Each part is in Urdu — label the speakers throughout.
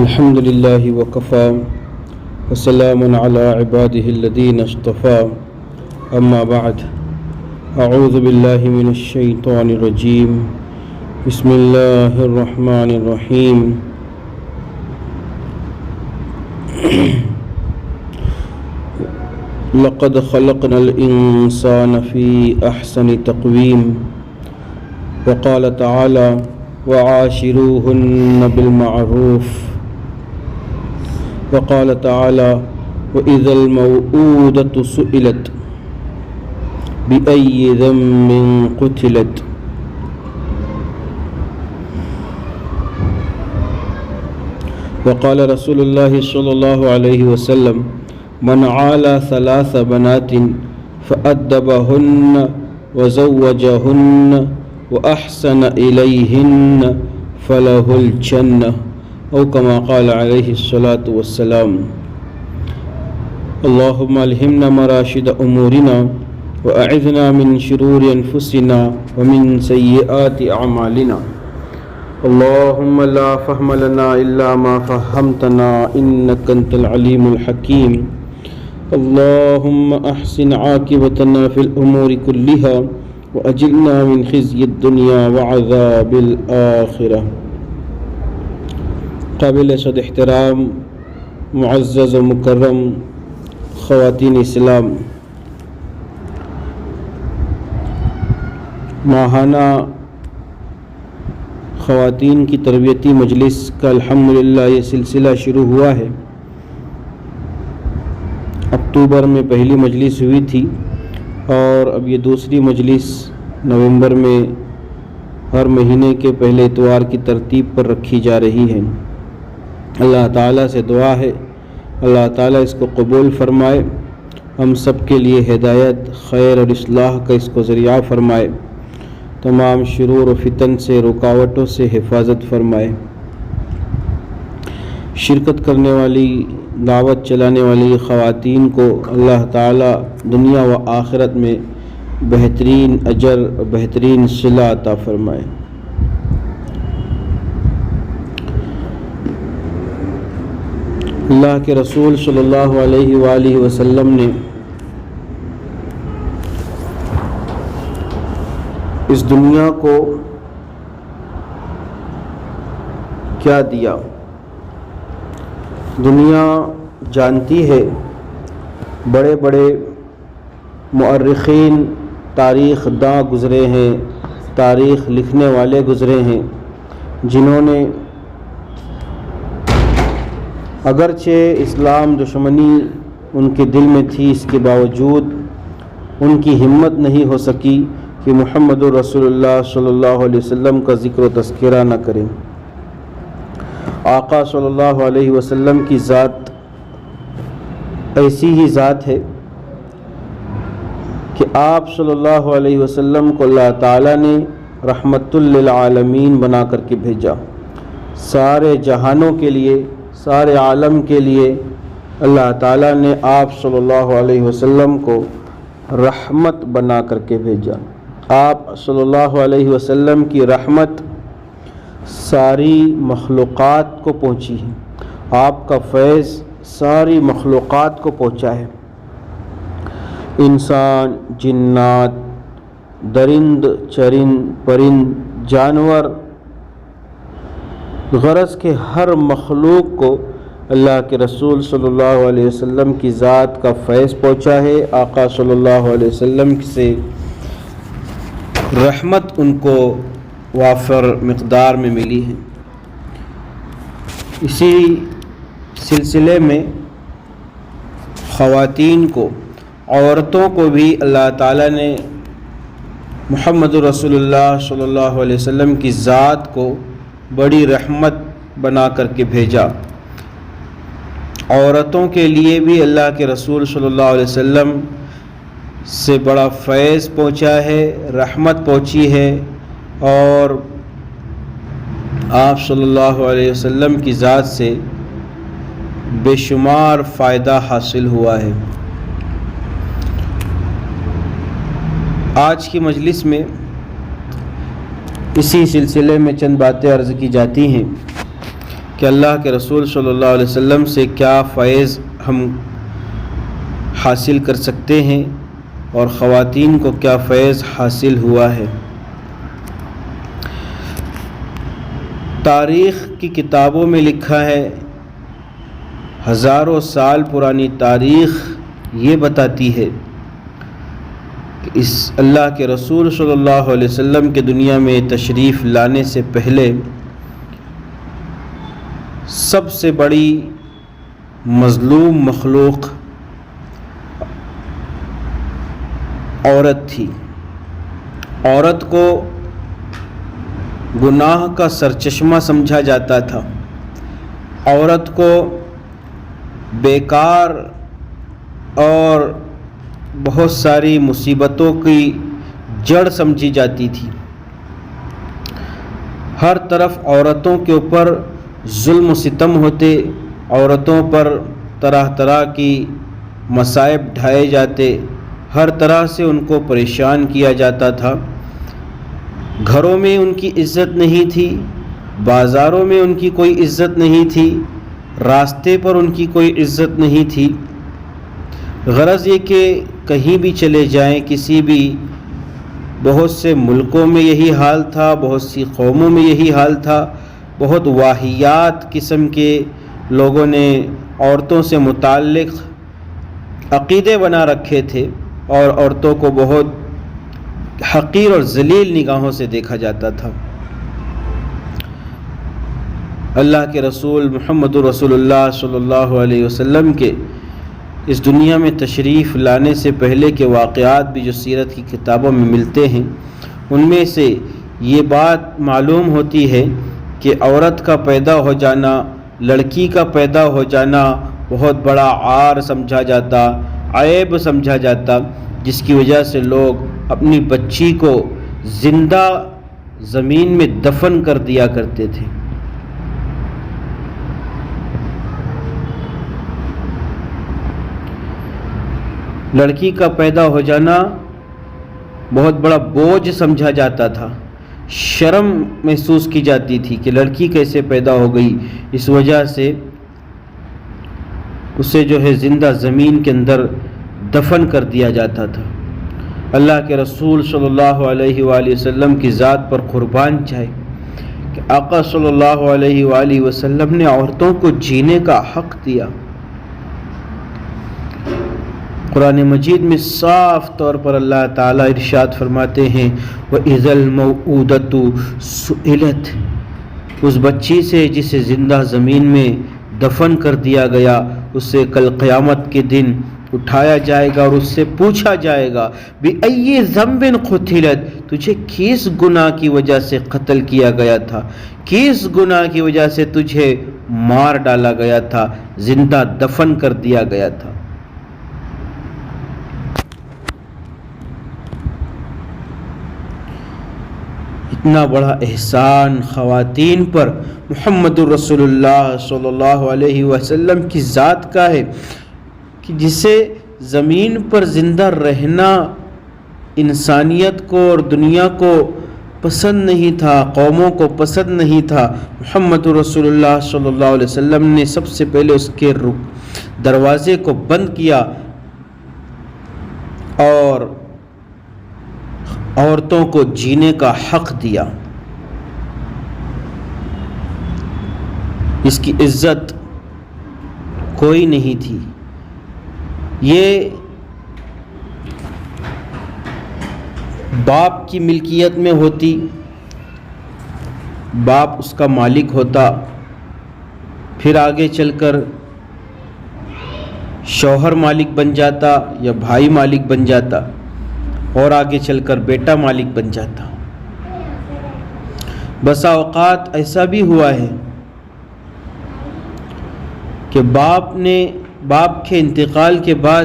Speaker 1: الحمد لله وكفى وسلام على عباده الذين اصطفى أما بعد أعوذ بالله من الشيطان الرجيم بسم الله الرحمن الرحيم لقد خلقنا الإنسان في أحسن تقويم وقال تعالى وعاشروهن بالمعروف وقال تعالى وإذا الموءودة سئلت بأي ذنب قتلت وقال رسول الله صلى الله عليه وسلم من عالى ثلاث بنات فأدبهن وزوجهن وأحسن إليهن فله الجنة أو كما قال عليه الصلاة والسلام اللهم ألهمنا مراشد أمورنا وأعذنا من شرور أنفسنا ومن سيئات أعمالنا اللهم لا فهم لنا إلا ما فهمتنا إنك أنت العليم الحكيم اللهم أحسن عاقبتنا في الأمور كلها وأجرنا من خزي الدنيا وعذاب الآخرة قابل صد احترام معزز و مکرم خواتین اسلام، ماہانہ خواتین کی تربیتی مجلس کا الحمدللہ یہ سلسلہ شروع ہوا ہے۔ اکتوبر میں پہلی مجلس ہوئی تھی اور اب یہ دوسری مجلس نومبر میں ہر مہینے کے پہلے اتوار کی ترتیب پر رکھی جا رہی ہے۔ اللہ تعالیٰ سے دعا ہے اللہ تعالیٰ اس کو قبول فرمائے، ہم سب کے لیے ہدایت، خیر اور اصلاح کا اس کو ذریعہ فرمائے، تمام شرور و فتن سے، رکاوٹوں سے حفاظت فرمائے۔ شرکت کرنے والی، دعوت چلانے والی خواتین کو اللہ تعالیٰ دنیا و آخرت میں بہترین اجر و بہترین صلہ عطا فرمائے۔ اللہ کے رسول صلی اللہ علیہ وآلہ وسلم نے اس دنیا کو کیا دیا؟ دنیا جانتی ہے، بڑے بڑے مؤرخین، تاریخ داں گزرے ہیں، تاریخ لکھنے والے گزرے ہیں، جنہوں نے اگرچہ اسلام دشمنی ان کے دل میں تھی، اس کے باوجود ان کی ہمت نہیں ہو سکی کہ محمد رسول اللہ صلی اللہ علیہ وسلم کا ذکر و تذکرہ نہ کریں۔ آقا صلی اللہ علیہ وسلم کی ذات ایسی ہی ذات ہے کہ آپ صلی اللہ علیہ وسلم کو اللہ تعالیٰ نے رحمت للعالمین بنا کر کے بھیجا۔ سارے جہانوں کے لیے، سارے عالم کے لیے اللہ تعالیٰ نے آپ صلی اللہ علیہ وسلم کو رحمت بنا کر کے بھیجا۔ آپ صلی اللہ علیہ وسلم کی رحمت ساری مخلوقات کو پہنچی ہے، آپ کا فیض ساری مخلوقات کو پہنچا ہے۔ انسان، جنات، درند، چرند، پرند، جانور، غرض کے ہر مخلوق کو اللہ کے رسول صلی اللہ علیہ وسلم کی ذات کا فیض پہنچا ہے۔ آقا صلی اللہ علیہ وسلم سے رحمت ان کو وافر مقدار میں ملی ہے۔ اسی سلسلے میں خواتین کو، عورتوں کو بھی اللہ تعالیٰ نے محمد رسول اللہ صلی اللہ علیہ وسلم کی ذات کو بڑی رحمت بنا کر کے بھیجا۔ عورتوں کے لیے بھی اللہ کے رسول صلی اللہ علیہ وسلم سے بڑا فیض پہنچا ہے، رحمت پہنچی ہے، اور آپ صلی اللہ علیہ وسلم کی ذات سے بے شمار فائدہ حاصل ہوا ہے۔ آج کی مجلس میں اسی سلسلے میں چند باتیں عرض کی جاتی ہیں کہ اللہ کے رسول صلی اللہ علیہ وسلم سے کیا فیض ہم حاصل کر سکتے ہیں اور خواتین کو کیا فیض حاصل ہوا ہے۔ تاریخ کی کتابوں میں لکھا ہے، ہزاروں سال پرانی تاریخ یہ بتاتی ہے کہ اس اللہ کے رسول صلی اللہ علیہ وسلم کے دنیا میں تشریف لانے سے پہلے سب سے بڑی مظلوم مخلوق عورت تھی۔ عورت کو گناہ کا سرچشمہ سمجھا جاتا تھا، عورت کو بیکار اور بہت ساری مصیبتوں کی جڑ سمجھی جاتی تھی۔ ہر طرف عورتوں کے اوپر ظلم و ستم ہوتے، عورتوں پر طرح طرح کی مصائب ڈھائے جاتے، ہر طرح سے ان کو پریشان کیا جاتا تھا۔ گھروں میں ان کی عزت نہیں تھی، بازاروں میں ان کی کوئی عزت نہیں تھی، راستے پر ان کی کوئی عزت نہیں تھی۔ غرض یہ کہ کہیں بھی چلے جائیں، کسی بھی بہت سے ملکوں میں یہی حال تھا، بہت سی قوموں میں یہی حال تھا۔ بہت واہیات قسم کے لوگوں نے عورتوں سے متعلق عقیدے بنا رکھے تھے اور عورتوں کو بہت حقیر اور ذلیل نگاہوں سے دیکھا جاتا تھا۔ اللہ کے رسول محمد رسول اللہ صلی اللہ علیہ وسلم کے اس دنیا میں تشریف لانے سے پہلے کے واقعات بھی جو سیرت کی کتابوں میں ملتے ہیں، ان میں سے یہ بات معلوم ہوتی ہے کہ عورت کا پیدا ہو جانا، لڑکی کا پیدا ہو جانا بہت بڑا عار سمجھا جاتا، عیب سمجھا جاتا، جس کی وجہ سے لوگ اپنی بچی کو زندہ زمین میں دفن کر دیا کرتے تھے۔ لڑکی کا پیدا ہو جانا بہت بڑا بوجھ سمجھا جاتا تھا، شرم محسوس کی جاتی تھی کہ لڑکی کیسے پیدا ہو گئی، اس وجہ سے اسے جو ہے زندہ زمین کے اندر دفن کر دیا جاتا تھا۔ اللہ کے رسول صلی اللہ علیہ وآلہ وسلم کی ذات پر قربان جائے کہ آقا صلی اللہ علیہ وآلہ وسلم نے عورتوں کو جینے کا حق دیا۔ قرآن مجید میں صاف طور پر اللہ تعالیٰ ارشاد فرماتے ہیں وَإِذَا الْمَوْءُودَةُ سُئِلَتْ، اس بچی سے جسے زندہ زمین میں دفن کر دیا گیا، اسے کل قیامت کے دن اٹھایا جائے گا اور اس سے پوچھا جائے گا بِأَيِّ ذَنبٍ قُتِلَتْ، تجھے کس گناہ کی وجہ سے قتل کیا گیا تھا، کس گناہ کی وجہ سے تجھے مار ڈالا گیا تھا، زندہ دفن کر دیا گیا تھا۔ اتنا بڑا احسان خواتین پر محمد رسول اللہ صلی اللہ علیہ وسلم کی ذات کا ہے کہ جسے زمین پر زندہ رہنا انسانیت کو اور دنیا کو پسند نہیں تھا، قوموں کو پسند نہیں تھا۔ محمد رسول اللہ صلی اللہ علیہ وسلم نے سب سے پہلے اس کے دروازے کو بند کیا اور عورتوں کو جینے کا حق دیا۔ اس کی عزت کوئی نہیں تھی۔ یہ باپ کی ملکیت میں ہوتی، باپ اس کا مالک ہوتا، پھر آگے چل کر شوہر مالک بن جاتا یا بھائی مالک بن جاتا، اور آگے چل کر بیٹا مالک بن جاتا۔ بسا اوقات ایسا بھی ہوا ہے کہ باپ کے انتقال کے بعد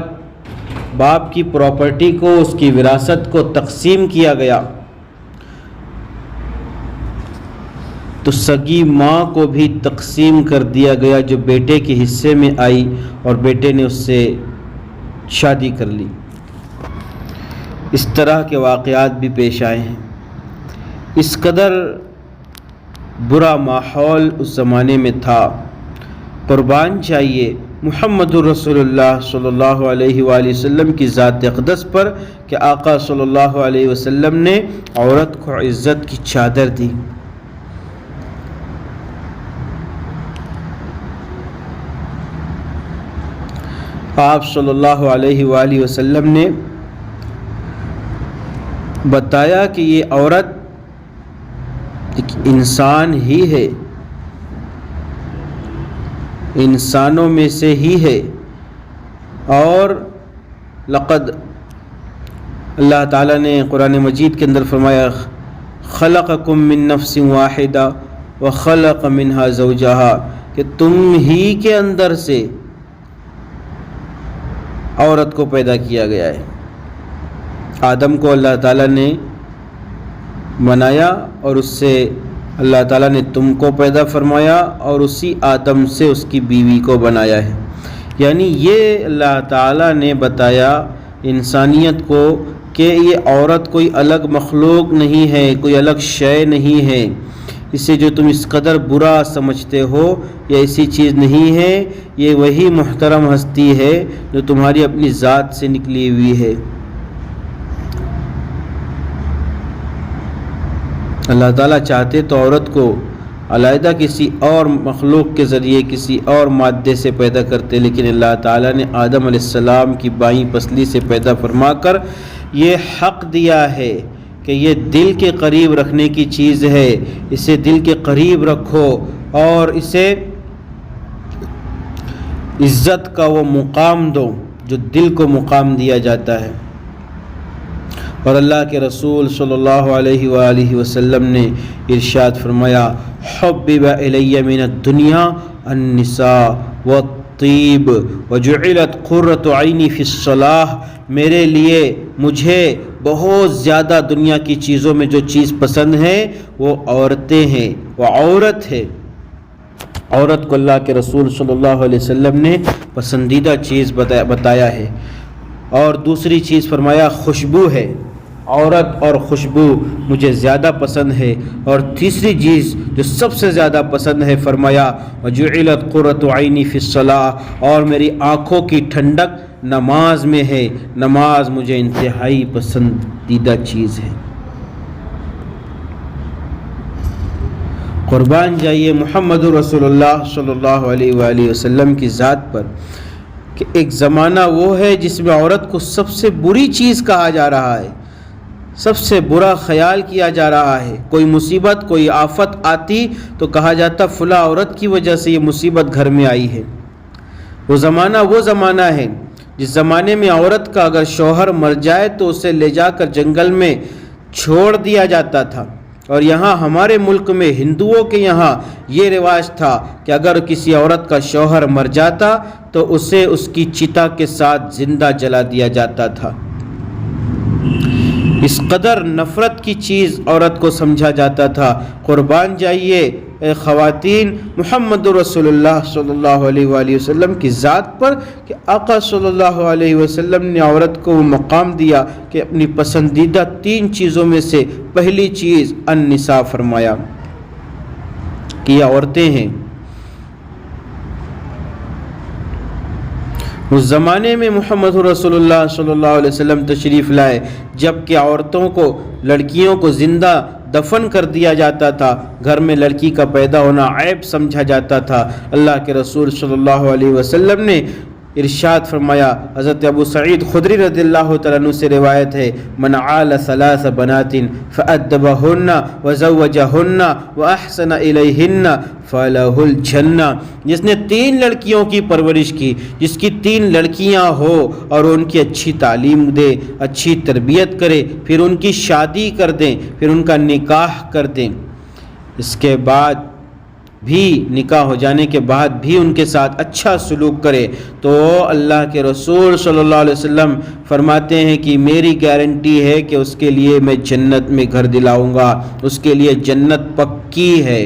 Speaker 1: باپ کی پراپرٹی کو، اس کی وراثت کو تقسیم کیا گیا تو سگی ماں کو بھی تقسیم کر دیا گیا جو بیٹے کے حصے میں آئی، اور بیٹے نے اس سے شادی کر لی۔ اس طرح کے واقعات بھی پیش آئے ہیں۔ اس قدر برا ماحول اس زمانے میں تھا۔ قربان چاہیے محمد رسول اللہ صلی اللہ علیہ وآلہ وسلم کی ذات اقدس پر کہ آقا صلی اللہ علیہ وسلم نے عورت کو عزت کی چادر دی۔ آپ صلی اللہ علیہ وآلہ وسلم نے بتایا کہ یہ عورت ایک انسان ہی ہے، انسانوں میں سے ہی ہے، اور لقد اللہ تعالیٰ نے قرآن مجید کے اندر فرمایا خلقکم من نفس واحدہ وخلق منہا زوجہا، کہ تم ہی کے اندر سے عورت کو پیدا کیا گیا ہے۔ آدم کو اللہ تعالیٰ نے بنایا اور اس سے اللہ تعالیٰ نے تم کو پیدا فرمایا اور اسی آدم سے اس کی بیوی کو بنایا ہے۔ یعنی یہ اللہ تعالیٰ نے بتایا انسانیت کو کہ یہ عورت کوئی الگ مخلوق نہیں ہے، کوئی الگ شے نہیں ہے، اسے جو تم اس قدر برا سمجھتے ہو یہ ایسی چیز نہیں ہے، یہ وہی محترم ہستی ہے جو تمہاری اپنی ذات سے نکلی ہوئی ہے۔ اللہ تعالیٰ چاہتے تو عورت کو علیحدہ کسی اور مخلوق کے ذریعے کسی اور مادے سے پیدا کرتے، لیکن اللہ تعالیٰ نے آدم علیہ السلام کی بائیں پسلی سے پیدا فرما کر یہ حق دیا ہے کہ یہ دل کے قریب رکھنے کی چیز ہے، اسے دل کے قریب رکھو اور اسے عزت کا وہ مقام دو جو دل کو مقام دیا جاتا ہے۔ اور اللہ کے رسول صلی اللہ علیہ وآلہ وسلم نے ارشاد فرمایا حبب الی من الدنیا النساء والطیب وجعلت قرۃ عینی فی الصلاۃ، میرے لیے مجھے بہت زیادہ دنیا کی چیزوں میں جو چیز پسند ہے وہ عورتیں ہیں، وہ عورت ہے۔ عورت کو اللہ کے رسول صلی اللہ علیہ وسلم نے پسندیدہ چیز بتایا ہے۔ اور دوسری چیز فرمایا خوشبو ہے، عورت اور خوشبو مجھے زیادہ پسند ہے۔ اور تیسری چیز جو سب سے زیادہ پسند ہے فرمایا وجعلت قرۃ عینی فی الصلاۃ، اور میری آنکھوں کی ٹھنڈک نماز میں ہے، نماز مجھے انتہائی پسندیدہ چیز ہے۔ قربان جائیے محمد رسول اللہ صلی اللہ علیہ وآلہ وسلم کی ذات پر کہ ایک زمانہ وہ ہے جس میں عورت کو سب سے بری چیز کہا جا رہا ہے، سب سے برا خیال کیا جا رہا ہے۔ کوئی مصیبت کوئی آفت آتی تو کہا جاتا فلاں عورت کی وجہ سے یہ مصیبت گھر میں آئی ہے۔ وہ زمانہ ہے جس زمانے میں عورت کا اگر شوہر مر جائے تو اسے لے جا کر جنگل میں چھوڑ دیا جاتا تھا۔ اور یہاں ہمارے ملک میں ہندوؤں کے یہاں یہ رواج تھا کہ اگر کسی عورت کا شوہر مر جاتا تو اسے اس کی چتا کے ساتھ زندہ جلا دیا جاتا تھا۔ اس قدر نفرت کی چیز عورت کو سمجھا جاتا تھا۔ قربان جائیے اے خواتین محمد رسول اللہ صلی اللہ علیہ وآلہ وسلم کی ذات پر کہ آقا صلی اللہ علیہ وسلم نے عورت کو وہ مقام دیا کہ اپنی پسندیدہ 3 چیزوں میں سے پہلی چیز النساء فرمایا کہ یہ عورتیں ہیں۔ اس زمانے میں محمد رسول اللہ صلی اللہ علیہ وسلم تشریف لائے جب کہ عورتوں کو لڑکیوں کو زندہ دفن کر دیا جاتا تھا، گھر میں لڑکی کا پیدا ہونا عیب سمجھا جاتا تھا۔ اللہ کے رسول صلی اللہ علیہ وسلم نے ارشاد فرمایا، حضرت ابو سعید خدری رضی اللہ تعالیٰ عنہ سے روایت ہے من عال 3 بنات فأدبهن وزوجهن وأحسن إليهن فله الجنہ، جس نے 3 لڑکیوں کی پرورش کی، جس کی 3 لڑکیاں ہو اور ان کی اچھی تعلیم دے، اچھی تربیت کرے، پھر ان کی شادی کر دیں، پھر ان کا نکاح کر دیں، اس کے بعد بھی نکاح ہو جانے کے بعد بھی ان کے ساتھ اچھا سلوک کرے، تو اللہ کے رسول صلی اللہ علیہ وسلم فرماتے ہیں کہ میری گارنٹی ہے کہ اس کے لیے میں جنت میں گھر دلاؤں گا، اس کے لیے جنت پکی ہے۔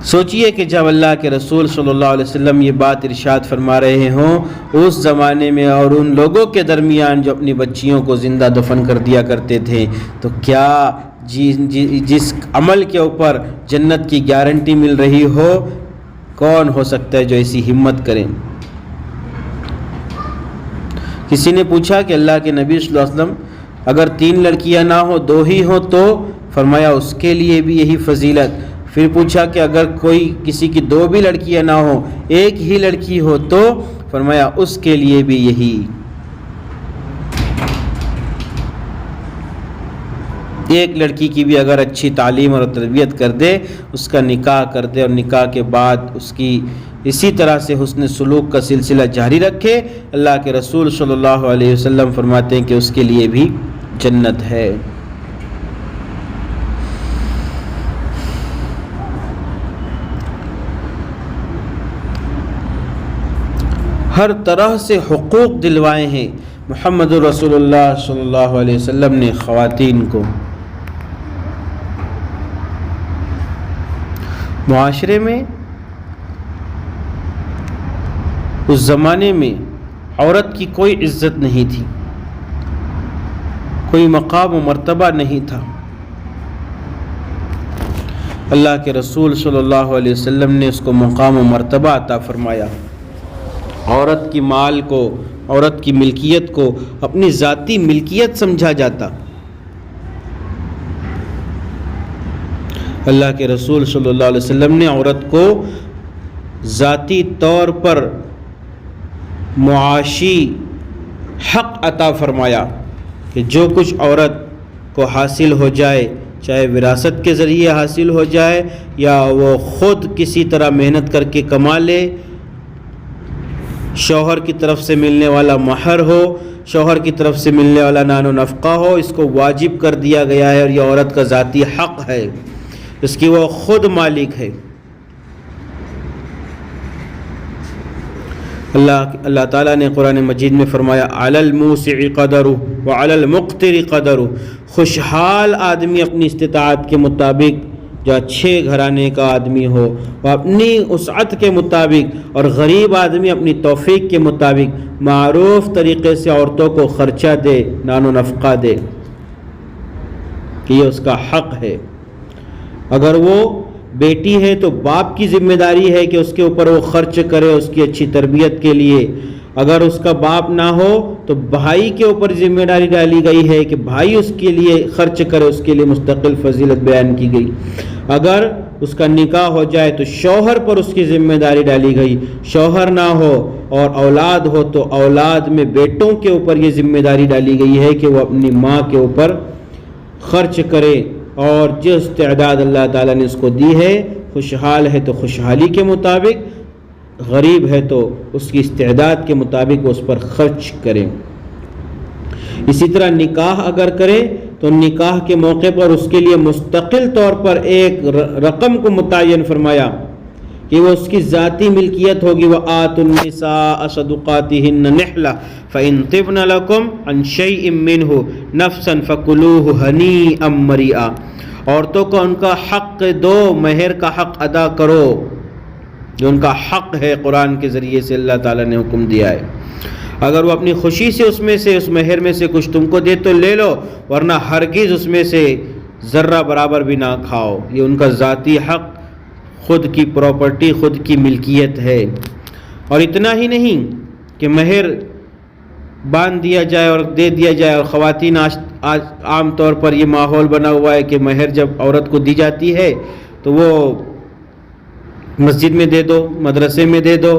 Speaker 1: سوچئے کہ جب اللہ کے رسول صلی اللہ علیہ وسلم یہ بات ارشاد فرما رہے ہوں اس زمانے میں اور ان لوگوں کے درمیان جو اپنی بچیوں کو زندہ دفن کر دیا کرتے تھے، تو کیا جس عمل کے اوپر جنت کی گارنٹی مل رہی ہو، کون ہو سکتا ہے جو ایسی ہمت کریں؟ کسی نے پوچھا کہ اللہ کے نبی صلی اللہ علیہ وسلم اگر 3 لڑکیاں نہ ہو 2 ہی ہوں تو؟ فرمایا اس کے لیے بھی یہی فضیلت۔ پھر پوچھا کہ اگر کسی کی 2 بھی لڑکیاں نہ ہو 1 ہی لڑکی ہو تو؟ فرمایا اس کے لیے بھی یہی۔ ایک لڑکی کی بھی اگر اچھی تعلیم اور تربیت کر دے، اس کا نکاح کر دے اور نکاح کے بعد اس کی اسی طرح سے حسن سلوک کا سلسلہ جاری رکھے، اللہ کے رسول صلی اللہ علیہ وسلم فرماتے ہیں کہ اس کے لیے بھی جنت ہے۔ ہر طرح سے حقوق دلوائے ہیں محمد رسول اللہ صلی اللہ علیہ وسلم نے خواتین کو۔ معاشرے میں اس زمانے میں عورت کی کوئی عزت نہیں تھی، کوئی مقام و مرتبہ نہیں تھا۔ اللہ کے رسول صلی اللہ علیہ وسلم نے اس کو مقام و مرتبہ عطا فرمایا۔ عورت کی مال کو، عورت کی ملکیت کو اپنی ذاتی ملکیت سمجھا جاتا۔ اللہ کے رسول صلی اللہ علیہ وسلم نے عورت کو ذاتی طور پر معاشی حق عطا فرمایا کہ جو کچھ عورت کو حاصل ہو جائے، چاہے وراثت کے ذریعے حاصل ہو جائے یا وہ خود کسی طرح محنت کر کے کما لے، شوہر کی طرف سے ملنے والا مہر ہو، شوہر کی طرف سے ملنے والا نان و نفقہ ہو، اس کو واجب کر دیا گیا ہے اور یہ عورت کا ذاتی حق ہے، اس کی وہ خود مالک ہے۔ اللہ تعالیٰ نے قرآن مجید میں فرمایا علی الموسع قدرہ وعلی المقتر قدرہ، خوشحال آدمی اپنی استطاعت کے مطابق، جو اچھے گھرانے کا آدمی ہو وہ اپنی وسعت کے مطابق، اور غریب آدمی اپنی توفیق کے مطابق معروف طریقے سے عورتوں کو خرچہ دے، نان و نفقہ دے، کہ یہ اس کا حق ہے۔ اگر وہ بیٹی ہے تو باپ کی ذمہ داری ہے کہ اس کے اوپر وہ خرچ کرے اس کی اچھی تربیت کے لیے۔ اگر اس کا باپ نہ ہو تو بھائی کے اوپر ذمہ داری ڈالی گئی ہے کہ بھائی اس کے لیے خرچ کرے، اس کے لیے مستقل فضیلت بیان کی گئی۔ اگر اس کا نکاح ہو جائے تو شوہر پر اس کی ذمہ داری ڈالی گئی، شوہر نہ ہو اور اولاد ہو تو اولاد میں بیٹوں کے اوپر یہ ذمہ داری ڈالی گئی ہے کہ وہ اپنی ماں کے اوپر خرچ کرے، اور جس تعداد اللہ تعالیٰ نے اس کو دی ہے، خوشحال ہے تو خوشحالی کے مطابق، غریب ہے تو اس کی استعداد کے مطابق اس پر خرچ کریں۔ اسی طرح نکاح اگر کرے تو نکاح کے موقع پر اس کے لیے مستقل طور پر ایک رقم کو متعین فرمایا کہ وہ اس کی ذاتی ملکیت ہوگی۔ وَآتُوا النِّسَاءَ صَدُقَاتِهِنَّ نِحْلَةً فَإِن طِبْنَ لَكُمْ عَن شَيْءٍ مِّنْهُ نَفْسًا فَكُلُوهُ هَنِيئًا مَرِيئًا، عورتوں کو ان کا حق دو، مہر کا حق ادا کرو، جو ان کا حق ہے قرآن کے ذریعے سے اللہ تعالیٰ نے حکم دیا ہے۔ اگر وہ اپنی خوشی سے اس میں سے، اس مہر میں سے کچھ تم کو دے تو لے لو، ورنہ ہرگز اس میں سے ذرہ برابر بھی نہ کھاؤ، یہ ان کا ذاتی حق، خود کی پراپرٹی، خود کی ملکیت ہے۔ اور اتنا ہی نہیں کہ مہر باندھ دیا جائے اور دے دیا جائے، اور خواتین آج عام طور پر یہ ماحول بنا ہوا ہے کہ مہر جب عورت کو دی جاتی ہے تو وہ مسجد میں دے دو، مدرسے میں دے دو،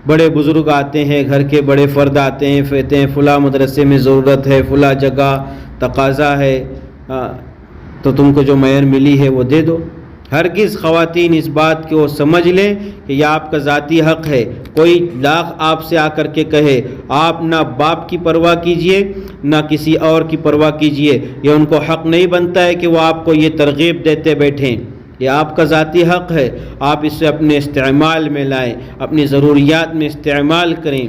Speaker 1: بڑے بزرگ آتے ہیں، گھر کے بڑے فرد آتے ہیں، کہتے ہیں فلاں مدرسے میں ضرورت ہے، فلاں جگہ تقاضا ہے، تو تم کو جو مہر ملی ہے وہ دے دو۔ ہرگز خواتین اس بات کو سمجھ لیں کہ یہ آپ کا ذاتی حق ہے۔ کوئی لاکھ آپ سے آ کر کے کہے، آپ نہ باپ کی پرواہ کیجئے نہ کسی اور کی پرواہ کیجئے، یہ ان کو حق نہیں بنتا ہے کہ وہ آپ کو یہ ترغیب دیتے بیٹھیں۔ یہ آپ کا ذاتی حق ہے، آپ اسے اپنے استعمال میں لائیں، اپنی ضروریات میں استعمال کریں۔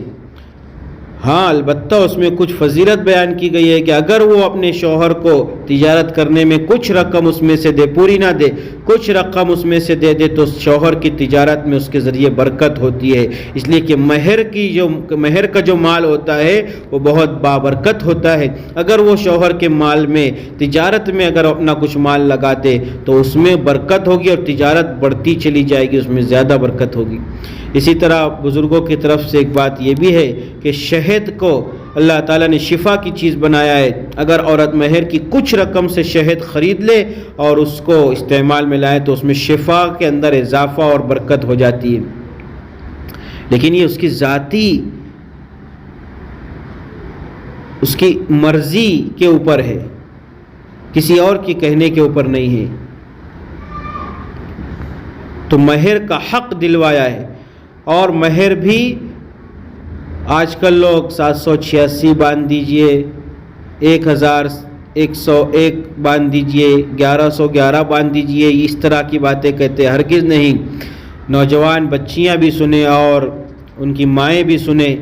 Speaker 1: ہاں البتہ اس میں کچھ فضیلت بیان کی گئی ہے کہ اگر وہ اپنے شوہر کو تجارت کرنے میں کچھ رقم اس میں سے دے، پوری نہ دے، کچھ رقم اس میں سے دے دے تو شوہر کی تجارت میں اس کے ذریعے برکت ہوتی ہے، اس لیے کہ مہر کا جو مال ہوتا ہے وہ بہت بابرکت ہوتا ہے۔ اگر وہ شوہر کے مال میں تجارت میں اگر اپنا کچھ مال لگا دے تو اس میں برکت ہوگی اور تجارت بڑھتی چلی جائے گی، اس میں زیادہ برکت ہوگی۔ اسی طرح بزرگوں کی طرف سے ایک بات یہ بھی ہے کہ شہد کو اللہ تعالیٰ نے شفا کی چیز بنایا ہے۔ اگر عورت مہر کی کچھ رقم سے شہد خرید لے اور اس کو استعمال میں لائے تو اس میں شفا کے اندر اضافہ اور برکت ہو جاتی ہے، لیکن یہ اس کی ذاتی اس کی مرضی کے اوپر ہے، کسی اور کی کہنے کے اوپر نہیں ہے۔ تو مہر کا حق دلوایا ہے، اور مہر بھی آج کل لوگ 786 باندھ دیجئے، 1101 باندھ دیجئے، 1111 باندھ دیجئے، اس طرح کی باتیں کہتے ہیں۔ ہرگز نہیں۔ نوجوان بچیاں بھی سنیں اور ان کی مائیں بھی سنیں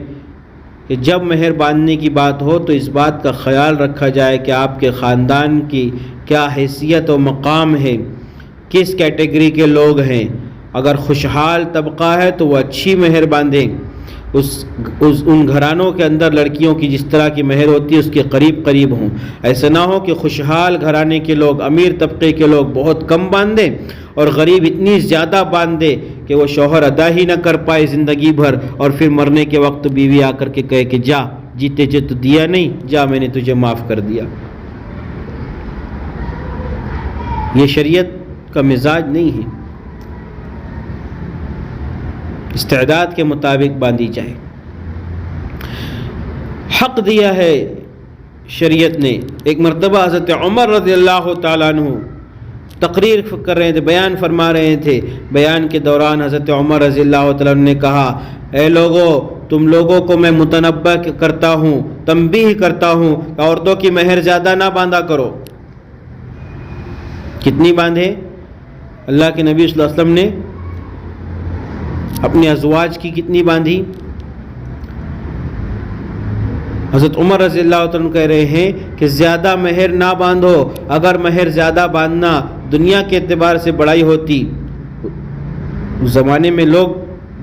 Speaker 1: کہ جب مہر باندھنے کی بات ہو تو اس بات کا خیال رکھا جائے کہ آپ کے خاندان کی کیا حیثیت و مقام ہے، کس کیٹیگری کے لوگ ہیں۔ اگر خوشحال طبقہ ہے تو وہ اچھی مہر باندھیں، ان گھرانوں کے اندر لڑکیوں کی جس طرح کی مہر ہوتی ہے اس کے قریب قریب ہوں۔ ایسا نہ ہو کہ خوشحال گھرانے کے لوگ، امیر طبقے کے لوگ بہت کم باندھیں اور غریب اتنی زیادہ باندھے کہ وہ شوہر ادا ہی نہ کر پائے زندگی بھر، اور پھر مرنے کے وقت بیوی آ کر کے کہے کہ جا، جیتے جے تو دیا نہیں، جا میں نے تجھے معاف کر دیا۔ یہ شریعت کا مزاج نہیں ہے، استعداد کے مطابق باندھی جائے۔ حق دیا ہے شریعت نے۔ ایک مرتبہ حضرت عمر رضی اللہ تعالیٰ عنہ تقریر کر رہے تھے، بیان فرما رہے تھے۔ بیان کے دوران حضرت عمر رضی اللہ تعالیٰ عنہ نے کہا، اے لوگو، تم لوگوں کو میں متنبہ کرتا ہوں، تنبیہ کرتا ہوں کہ عورتوں کی مہر زیادہ نہ باندھا کرو۔ کتنی باندھے؟ اللہ کے نبی صلی اللہ علیہ وسلم نے اپنے ازواج کی کتنی باندھی؟ حضرت عمر رضی اللہ عنہ کہہ رہے ہیں کہ زیادہ مہر نہ باندھو۔ اگر مہر زیادہ باندھنا دنیا کے اعتبار سے بڑائی ہوتی، اس زمانے میں لوگ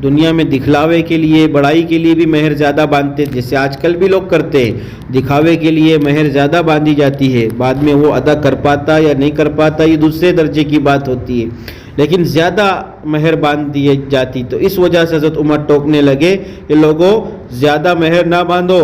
Speaker 1: دنیا میں دکھلاوے کے لیے، بڑائی کے لیے بھی مہر زیادہ باندھتے، جیسے آج کل بھی لوگ کرتے ہیں، دکھاوے کے لیے مہر زیادہ باندھی جاتی ہے، بعد میں وہ ادا کر پاتا یا نہیں کر پاتا یہ دوسرے درجے کی بات ہوتی ہے، لیکن زیادہ مہر باندھ دی جاتی۔ تو اس وجہ سے حضرت عمر ٹوکنے لگے کہ لوگوں زیادہ مہر نہ باندھو۔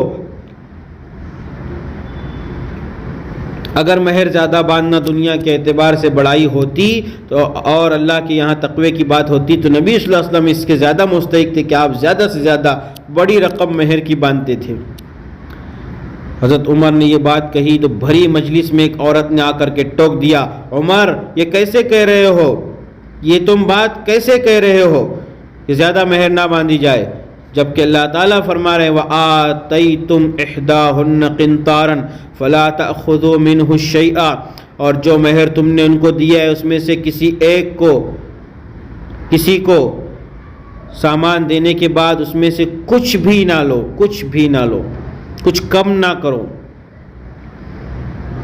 Speaker 1: اگر مہر زیادہ باندھنا دنیا کے اعتبار سے بڑائی ہوتی تو اور اللہ کے یہاں تقوی کی بات ہوتی تو نبی صلی اللہ علیہ وسلم اس کے زیادہ مستحق تھے کہ آپ زیادہ سے زیادہ بڑی رقم مہر کی باندھتے تھے۔ حضرت عمر نے یہ بات کہی تو بھری مجلس میں ایک عورت نے آ کر کے ٹوک دیا، عمر یہ کیسے کہہ رہے ہو، یہ تم بات کیسے کہہ رہے ہو کہ زیادہ مہر نہ باندھی جائے، جبکہ اللہ تعالیٰ فرما رہے ہیں وَآتَيْتُمْ إِحْدَاهُنَّ قِنْطَارًا فَلَا تَأْخُذُوا مِنْهُ شَيْئًا، اور جو مہر تم نے ان کو دیا ہے اس میں سے کسی کو سامان دینے کے بعد اس میں سے کچھ بھی نہ لو، کچھ کم نہ کرو۔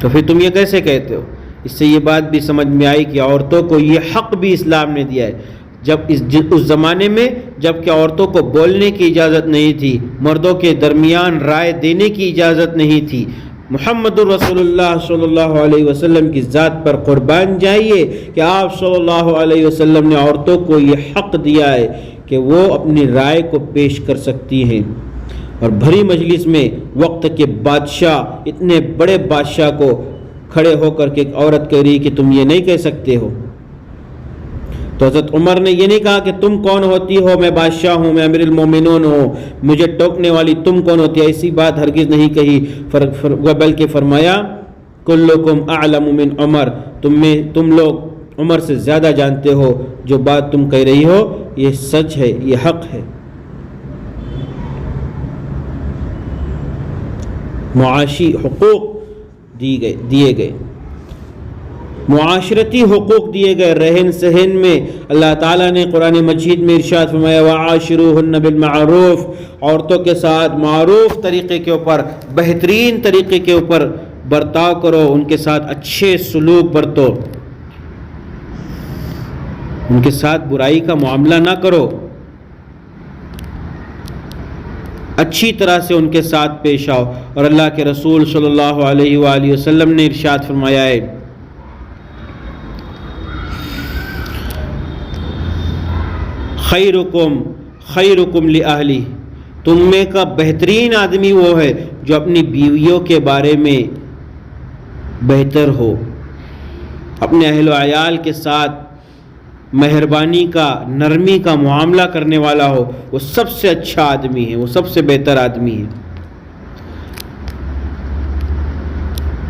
Speaker 1: تو پھر تم یہ کیسے کہتے ہو؟ اس سے یہ بات بھی سمجھ میں آئی کہ عورتوں کو یہ حق بھی اسلام نے دیا ہے۔ جب اس زمانے میں جب کہ عورتوں کو بولنے کی اجازت نہیں تھی، مردوں کے درمیان رائے دینے کی اجازت نہیں تھی، محمد الرسول اللہ صلی اللہ علیہ وسلم کی ذات پر قربان جائیے کہ آپ صلی اللہ علیہ وسلم نے عورتوں کو یہ حق دیا ہے کہ وہ اپنی رائے کو پیش کر سکتی ہیں۔ اور بھری مجلس میں وقت کے بادشاہ، اتنے بڑے بادشاہ کو کھڑے ہو کر کے ایک عورت کہہ رہی کہ تم یہ نہیں کہہ سکتے ہو۔ تو حضرت عمر نے یہ نہیں کہا کہ تم کون ہوتی ہو، میں بادشاہ ہوں، میں امیر المومنون ہوں، مجھے ٹوکنے والی تم کون ہوتی ہے، ایسی بات ہرگز نہیں کہی، بلکہ فرمایا کلکم اعلم من عمر، تم لوگ عمر سے زیادہ جانتے ہو، جو بات تم کہہ رہی ہو یہ سچ ہے، یہ حق ہے۔ معاشی حقوق دیے گئے، معاشرتی حقوق دیے گئے، رہن سہن میں اللہ تعالیٰ نے قرآن مجید میں ارشاد فرمایا وَعَاشِرُوهُنَّ بِالْمَعْرُوفِ، عورتوں کے ساتھ معروف طریقے کے اوپر، بہترین طریقے کے اوپر برتاؤ کرو، ان کے ساتھ اچھے سلوک برتو۔ ان کے ساتھ برائی کا معاملہ نہ کرو، اچھی طرح سے ان کے ساتھ پیش آؤ۔ اور اللہ کے رسول صلی اللہ علیہ وآلہ وسلم نے ارشاد فرمایا ہے خیرکم خیرکم لأہلی، تم میں کا بہترین آدمی وہ ہے جو اپنی بیویوں کے بارے میں بہتر ہو، اپنے اہل و عیال کے ساتھ مہربانی کا، نرمی کا معاملہ کرنے والا ہو، وہ سب سے اچھا آدمی ہے، وہ سب سے بہتر آدمی ہے۔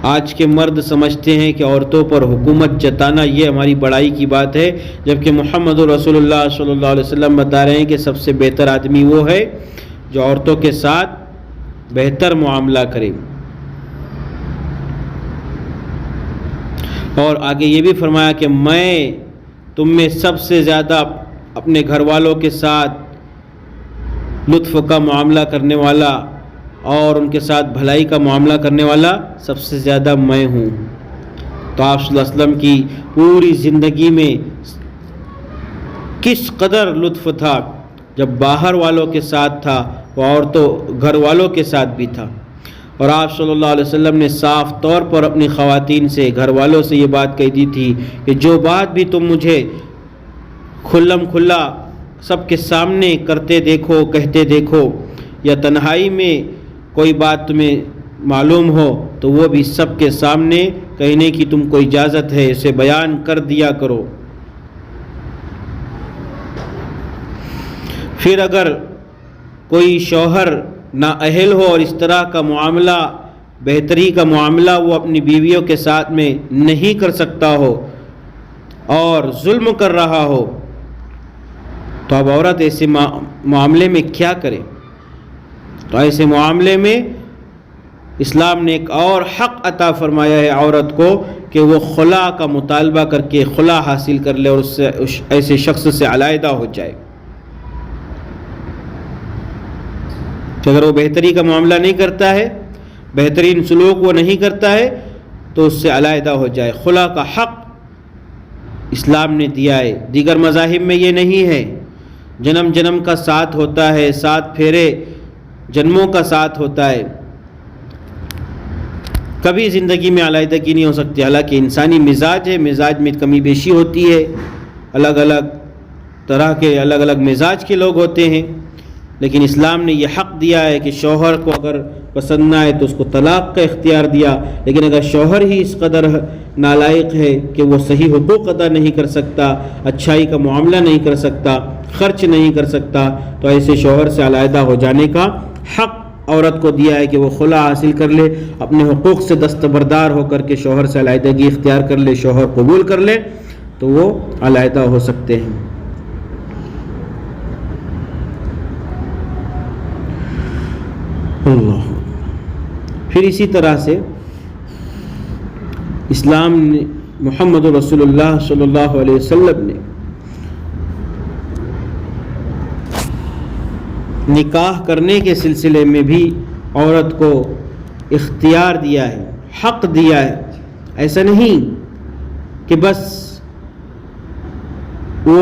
Speaker 1: آج کے مرد سمجھتے ہیں کہ عورتوں پر حکومت جتانا یہ ہماری بڑائی کی بات ہے، جبکہ محمد رسول اللہ صلی اللہ علیہ وسلم بتا رہے ہیں کہ سب سے بہتر آدمی وہ ہے جو عورتوں کے ساتھ بہتر معاملہ کرے۔ اور آگے یہ بھی فرمایا کہ میں تم میں سب سے زیادہ اپنے گھر والوں کے ساتھ لطف کا معاملہ کرنے والا اور ان کے ساتھ بھلائی کا معاملہ کرنے والا سب سے زیادہ میں ہوں۔ تو آپ صلی اللہ علیہ وسلم کی پوری زندگی میں کس قدر لطف تھا، جب باہر والوں کے ساتھ تھا وہ عورتوں گھر والوں کے ساتھ بھی تھا۔ اور آپ صلی اللہ علیہ وسلم نے صاف طور پر اپنی خواتین سے، گھر والوں سے یہ بات کہی دی تھی کہ جو بات بھی تم مجھے کھلم کھلا سب کے سامنے کرتے دیکھو، کہتے دیکھو، یا تنہائی میں کوئی بات تمہیں معلوم ہو تو وہ بھی سب کے سامنے کہنے کی تم کو اجازت ہے، اسے بیان کر دیا کرو۔ پھر اگر کوئی شوہر نااہل ہو اور اس طرح کا معاملہ، بہتری کا معاملہ وہ اپنی بیویوں کے ساتھ میں نہیں کر سکتا ہو اور ظلم کر رہا ہو، تو اب عورت ایسے معاملے میں کیا کرے؟ تو ایسے معاملے میں اسلام نے ایک اور حق عطا فرمایا ہے عورت کو کہ وہ خلا کا مطالبہ کر کے خلا حاصل کر لے اور اس سے ایسے شخص سے علیحدہ ہو جائے۔ کہ اگر وہ بہتری کا معاملہ نہیں کرتا ہے، بہترین سلوک وہ نہیں کرتا ہے، تو اس سے علیحدہ ہو جائے۔ خلا کا حق اسلام نے دیا ہے، دیگر مذاہب میں یہ نہیں ہے۔ جنم جنم کا ساتھ ہوتا ہے، 7 پھیرے جنموں کا ساتھ ہوتا ہے، کبھی زندگی میں علیحدگی نہیں ہو سکتی۔ حالانکہ انسانی مزاج ہے، مزاج میں کمی بیشی ہوتی ہے، الگ الگ طرح کے الگ الگ مزاج کے لوگ ہوتے ہیں، لیکن اسلام نے یہ حق دیا ہے کہ شوہر کو اگر پسند نہ آئے تو اس کو طلاق کا اختیار دیا، لیکن اگر شوہر ہی اس قدر نالائق ہے کہ وہ صحیح حقوق ادا نہیں کر سکتا، اچھائی کا معاملہ نہیں کر سکتا، خرچ نہیں کر سکتا، تو ایسے شوہر سے علیحدہ ہو جانے کا حق عورت کو دیا ہے کہ وہ خلا حاصل کر لے، اپنے حقوق سے دستبردار ہو کر کے شوہر سے علیحدگی اختیار کر لے، شوہر قبول کر لے تو وہ علیحدہ ہو سکتے ہیں۔ اللہ۔ پھر اسی طرح سے اسلام نے، محمد رسول اللہ صلی اللہ علیہ وسلم نے نکاح کرنے کے سلسلے میں بھی عورت کو اختیار دیا ہے، حق دیا ہے۔ ایسا نہیں کہ بس وہ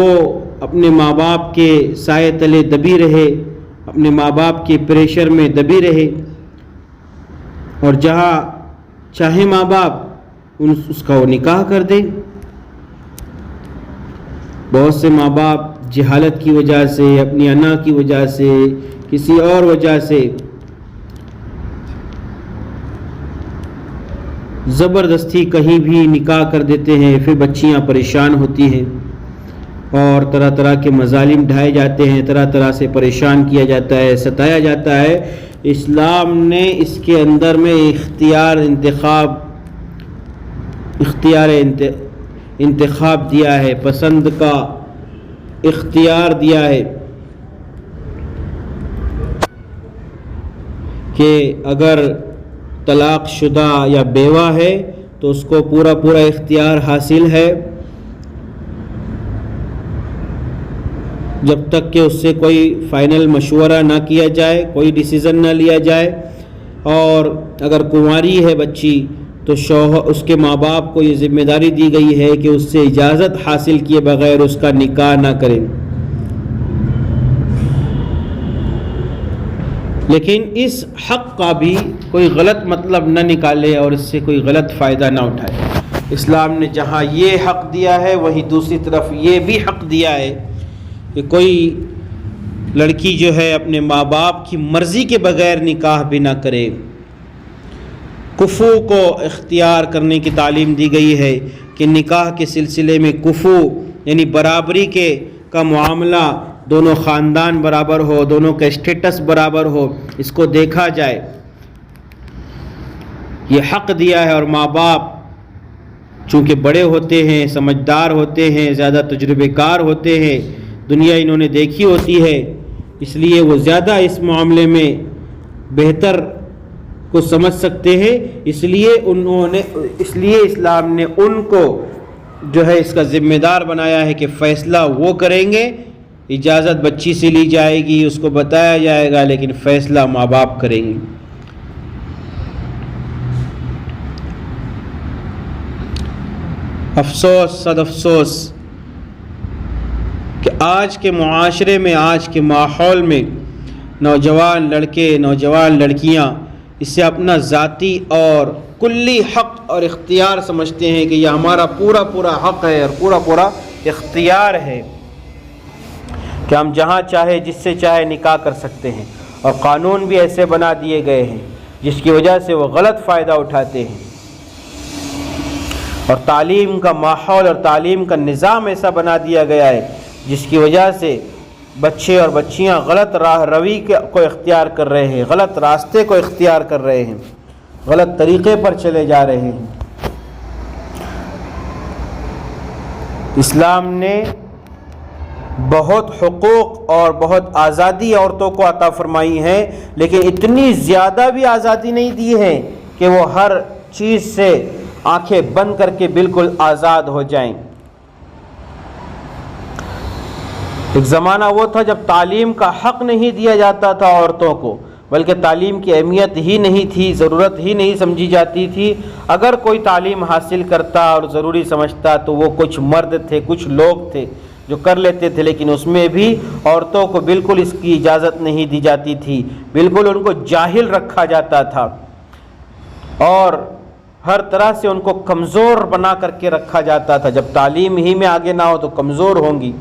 Speaker 1: اپنے ماں باپ کے سائے تلے دبی رہے، اپنے ماں باپ کے پریشر میں دبی رہے، اور جہاں چاہے ماں باپ اس کا وہ نکاح کر دے۔ بہت سے ماں باپ جہالت کی وجہ سے، اپنی انا کی وجہ سے، کسی اور وجہ سے زبردستی کہیں بھی نکاح کر دیتے ہیں، پھر بچیاں پریشان ہوتی ہیں اور طرح طرح کے مظالم ڈھائے جاتے ہیں، طرح طرح سے پریشان کیا جاتا ہے، ستایا جاتا ہے۔ اسلام نے اس کے اندر میں انتخاب دیا ہے، پسند کا اختیار دیا ہے کہ اگر طلاق شدہ یا بیوہ ہے تو اس کو پورا اختیار حاصل ہے، جب تک کہ اس سے کوئی فائنل مشورہ نہ کیا جائے، کوئی ڈیسیزن نہ لیا جائے۔ اور اگر کنواری ہے بچی تو اس کے ماں باپ کو یہ ذمہ داری دی گئی ہے کہ اس سے اجازت حاصل کیے بغیر اس کا نکاح نہ کریں، لیکن اس حق کا بھی کوئی غلط مطلب نہ نکالے اور اس سے کوئی غلط فائدہ نہ اٹھائے۔ اسلام نے جہاں یہ حق دیا ہے وہیں دوسری طرف یہ بھی حق دیا ہے کہ کوئی لڑکی جو ہے اپنے ماں باپ کی مرضی کے بغیر نکاح بھی نہ کرے۔ کفو کو اختیار کرنے کی تعلیم دی گئی ہے کہ نکاح کے سلسلے میں کفو یعنی برابری کا معاملہ، دونوں خاندان برابر ہو، دونوں کا اسٹیٹس برابر ہو، اس کو دیکھا جائے، یہ حق دیا ہے۔ اور ماں باپ چونکہ بڑے ہوتے ہیں، سمجھدار ہوتے ہیں، زیادہ تجربے کار ہوتے ہیں، دنیا انہوں نے دیکھی ہوتی ہے، اس لیے وہ زیادہ اس معاملے میں بہتر کو سمجھ سکتے ہیں، اس لیے اسلام نے ان کو جو ہے اس کا ذمہ دار بنایا ہے کہ فیصلہ وہ کریں گے، اجازت بچی سے لی جائے گی، اس کو بتایا جائے گا، لیکن فیصلہ ماں باپ کریں گے۔ افسوس، صد افسوس کہ آج کے معاشرے میں، آج کے ماحول میں نوجوان لڑکے، نوجوان لڑکیاں اسے اپنا ذاتی اور کلی حق اور اختیار سمجھتے ہیں کہ یہ ہمارا پورا پورا حق ہے اور پورا پورا اختیار ہے کہ ہم جہاں چاہے جس سے چاہے نکاح کر سکتے ہیں، اور قانون بھی ایسے بنا دیے گئے ہیں جس کی وجہ سے وہ غلط فائدہ اٹھاتے ہیں، اور تعلیم کا ماحول اور تعلیم کا نظام ایسا بنا دیا گیا ہے جس کی وجہ سے بچے اور بچیاں غلط راہ روی کو اختیار کر رہے ہیں، غلط راستے کو اختیار کر رہے ہیں، غلط طریقے پر چلے جا رہے ہیں۔ اسلام نے بہت حقوق اور بہت آزادی عورتوں کو عطا فرمائی ہے، لیکن اتنی زیادہ بھی آزادی نہیں دی ہے کہ وہ ہر چیز سے آنکھیں بند کر کے بالکل آزاد ہو جائیں۔ ایک زمانہ وہ تھا جب تعلیم کا حق نہیں دیا جاتا تھا عورتوں کو، بلکہ تعلیم کی اہمیت ہی نہیں تھی، ضرورت ہی نہیں سمجھی جاتی تھی۔ اگر کوئی تعلیم حاصل کرتا اور ضروری سمجھتا تو وہ کچھ مرد تھے، کچھ لوگ تھے جو کر لیتے تھے، لیکن اس میں بھی عورتوں کو بالکل اس کی اجازت نہیں دی جاتی تھی، بالکل ان کو جاہل رکھا جاتا تھا، اور ہر طرح سے ان کو کمزور بنا کر کے رکھا جاتا تھا۔ جب تعلیم ہی میں آگے نہ ہو تو کمزور ہوں گی،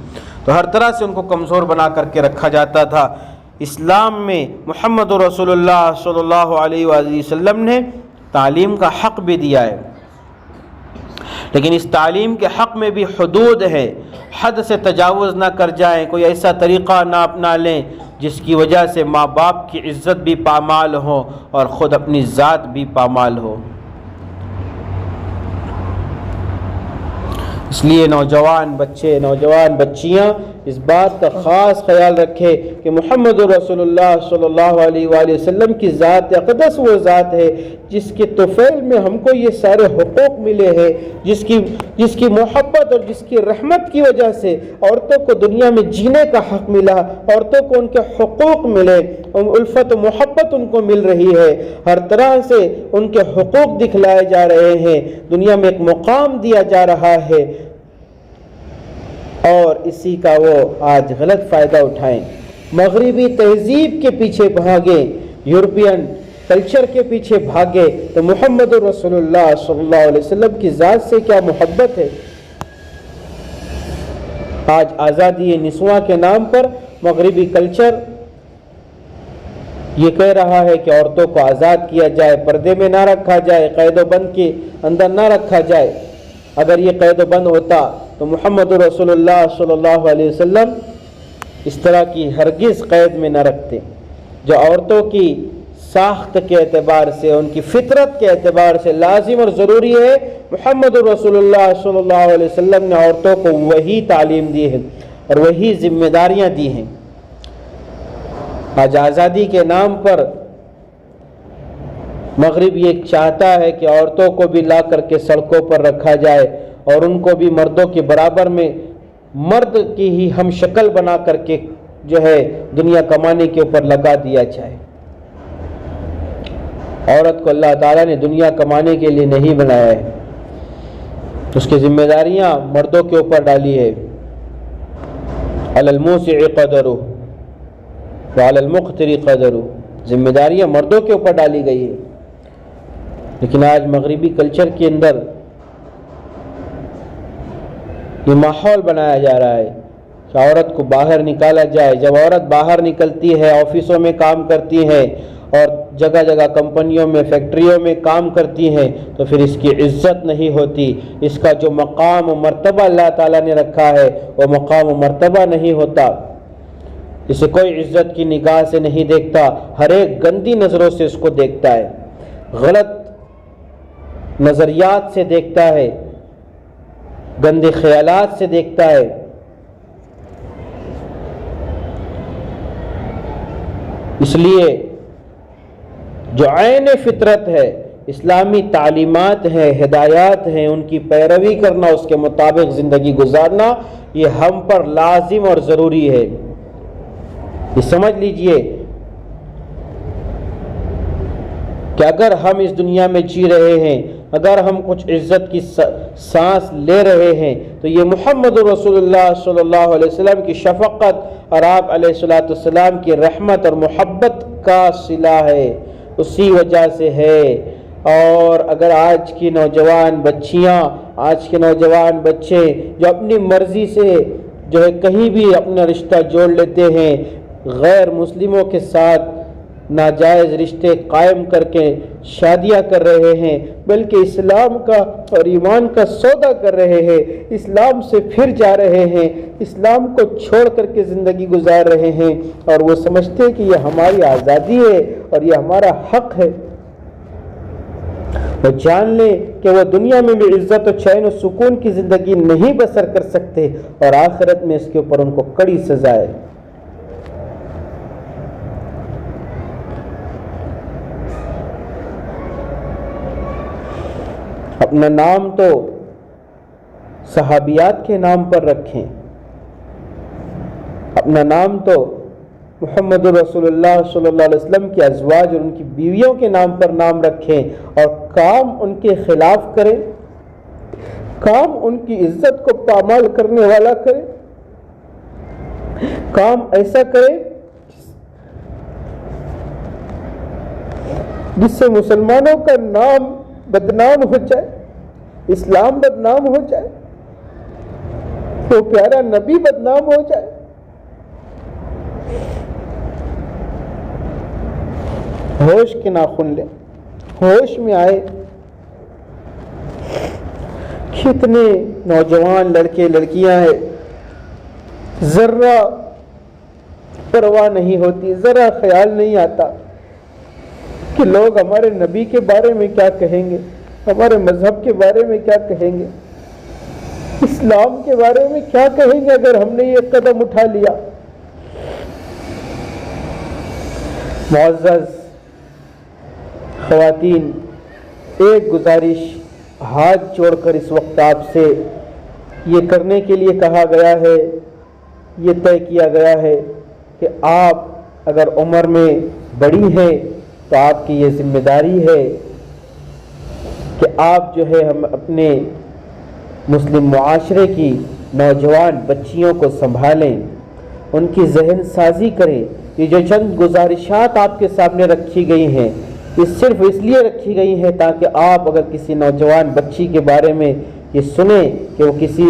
Speaker 1: تو ہر طرح سے ان کو کمزور بنا کر کے رکھا جاتا تھا۔ اسلام میں محمد رسول اللہ صلی اللہ علیہ وآلہ وسلم نے تعلیم کا حق بھی دیا ہے، لیکن اس تعلیم کے حق میں بھی حدود ہے، حد سے تجاوز نہ کر جائیں، کوئی ایسا طریقہ نہ اپنا لیں جس کی وجہ سے ماں باپ کی عزت بھی پامال ہو اور خود اپنی ذات بھی پامال ہو۔ اس لیے نوجوان بچے، نوجوان بچیاں اس بات کا خاص خیال رکھے کہ محمد رسول اللہ صلی اللہ علیہ وآلہ وسلم کی ذات اقدس وہ ذات ہے جس کے طفیل میں ہم کو یہ سارے حقوق ملے ہیں، جس کی محبت اور جس کی رحمت کی وجہ سے عورتوں کو دنیا میں جینے کا حق ملا، عورتوں کو ان کے حقوق ملے، الفت و محبت ان کو مل رہی ہے، ہر طرح سے ان کے حقوق دکھلائے جا رہے ہیں، دنیا میں ایک مقام دیا جا رہا ہے، اور اسی کا وہ آج غلط فائدہ اٹھائیں، مغربی تہذیب کے پیچھے بھاگیں، یورپین کلچر کے پیچھے بھاگے، تو محمد رسول اللہ صلی اللہ علیہ وسلم کی ذات سے کیا محبت ہے۔ آج آزادی نسواں کے نام پر مغربی کلچر یہ کہہ رہا ہے کہ عورتوں کو آزاد کیا جائے، پردے میں نہ رکھا جائے، قید و بند کے اندر نہ رکھا جائے۔ اگر یہ قید و بند ہوتا تو محمد رسول اللہ صلی اللہ علیہ وسلم اس طرح کی ہرگز قید میں نہ رکھتے۔ جو عورتوں کی ساخت کے اعتبار سے، ان کی فطرت کے اعتبار سے لازم اور ضروری ہے، محمد رسول اللہ صلی اللہ علیہ وسلم نے عورتوں کو وہی تعلیم دی ہے اور وہی ذمہ داریاں دی ہیں۔ آج آزادی کے نام پر مغرب یہ چاہتا ہے کہ عورتوں کو بھی لا کر کے سڑکوں پر رکھا جائے اور ان کو بھی مردوں کے برابر میں مرد کی ہی ہم شکل بنا کر کے جو ہے دنیا کمانے کے اوپر لگا دیا جائے۔ عورت کو اللہ تعالیٰ نے دنیا کمانے کے لیے نہیں بنایا ہے، اس کی ذمہ داریاں مردوں کے اوپر ڈالی ہے۔ علی الموسع قدرہ وعلی المقتر قدرہ، ذمہ داریاں مردوں کے اوپر ڈالی گئی ہے۔ لیکن آج مغربی کلچر کے اندر یہ ماحول بنایا جا رہا ہے کہ عورت کو باہر نکالا جائے۔ جب عورت باہر نکلتی ہے، آفسوں میں کام کرتی ہے اور جگہ جگہ کمپنیوں میں، فیکٹریوں میں کام کرتی ہیں، تو پھر اس کی عزت نہیں ہوتی، اس کا جو مقام و مرتبہ اللہ تعالیٰ نے رکھا ہے وہ مقام و مرتبہ نہیں ہوتا۔ اسے کوئی عزت کی نگاہ سے نہیں دیکھتا، ہر ایک گندی نظروں سے اس کو دیکھتا ہے، غلط نظریات سے دیکھتا ہے، گندے خیالات سے دیکھتا ہے۔ اس لیے جو عین فطرت ہے، اسلامی تعلیمات ہیں، ہدایات ہیں، ان کی پیروی کرنا، اس کے مطابق زندگی گزارنا، یہ ہم پر لازم اور ضروری ہے۔ یہ سمجھ لیجئے کہ اگر ہم اس دنیا میں جی رہے ہیں، اگر ہم کچھ عزت کی سانس لے رہے ہیں، تو یہ محمد رسول اللہ صلی اللہ علیہ وسلم کی شفقت اور آپ علیہ السلام کی رحمت اور محبت کا صلہ ہے، اسی وجہ سے ہے۔ اور اگر آج کی نوجوان بچیاں، آج کے نوجوان بچے جو اپنی مرضی سے جو ہے کہیں بھی اپنا رشتہ جوڑ لیتے ہیں، غیر مسلموں کے ساتھ ناجائز رشتے قائم کر کے شادیاں کر رہے ہیں، بلکہ اسلام کا اور ایمان کا سودا کر رہے ہیں، اسلام سے پھر جا رہے ہیں، اسلام کو چھوڑ کر کے زندگی گزار رہے ہیں، اور وہ سمجھتے ہیں کہ یہ ہماری آزادی ہے اور یہ ہمارا حق ہے۔ وہ جان لیں کہ وہ دنیا میں بھی عزت و چین و سکون کی زندگی نہیں بسر کر سکتے، اور آخرت میں اس کے اوپر ان کو کڑی سزا ہے۔ اپنا نام تو صحابیات کے نام پر رکھیں، اپنا نام تو محمد رسول اللہ صلی اللہ علیہ وسلم کے ازواج اور ان کی بیویوں کے نام پر نام رکھیں، اور کام ان کے خلاف کریں، کام ان کی عزت کو پامال کرنے والا کریں، کام ایسا کریں جس سے مسلمانوں کا نام بدنام ہو جائے، اسلام بدنام ہو جائے، وہ پیارا نبی بدنام ہو جائے۔ ہوش کے ناخن لیں، ہوش میں آئے۔ کتنے نوجوان لڑکے لڑکیاں ہیں، ذرہ پرواہ نہیں ہوتی، ذرا خیال نہیں آتا کہ لوگ ہمارے نبی کے بارے میں کیا کہیں گے، ہمارے مذہب کے بارے میں کیا کہیں گے، اسلام کے بارے میں کیا کہیں گے اگر ہم نے یہ قدم اٹھا لیا۔ معزز خواتین، ایک گزارش ہاتھ جوڑ کر اس وقت آپ سے یہ کرنے کے لیے کہا گیا ہے، یہ طے کیا گیا ہے کہ آپ اگر عمر میں بڑی ہیں تو آپ کی یہ ذمہ داری ہے کہ آپ جو ہے ہم اپنے مسلم معاشرے کی نوجوان بچیوں کو سنبھالیں، ان کی ذہن سازی کریں۔ یہ جو چند گزارشات آپ کے سامنے رکھی گئی ہیں، یہ صرف اس لیے رکھی گئی ہیں تاکہ آپ اگر کسی نوجوان بچی کے بارے میں یہ سنیں کہ وہ کسی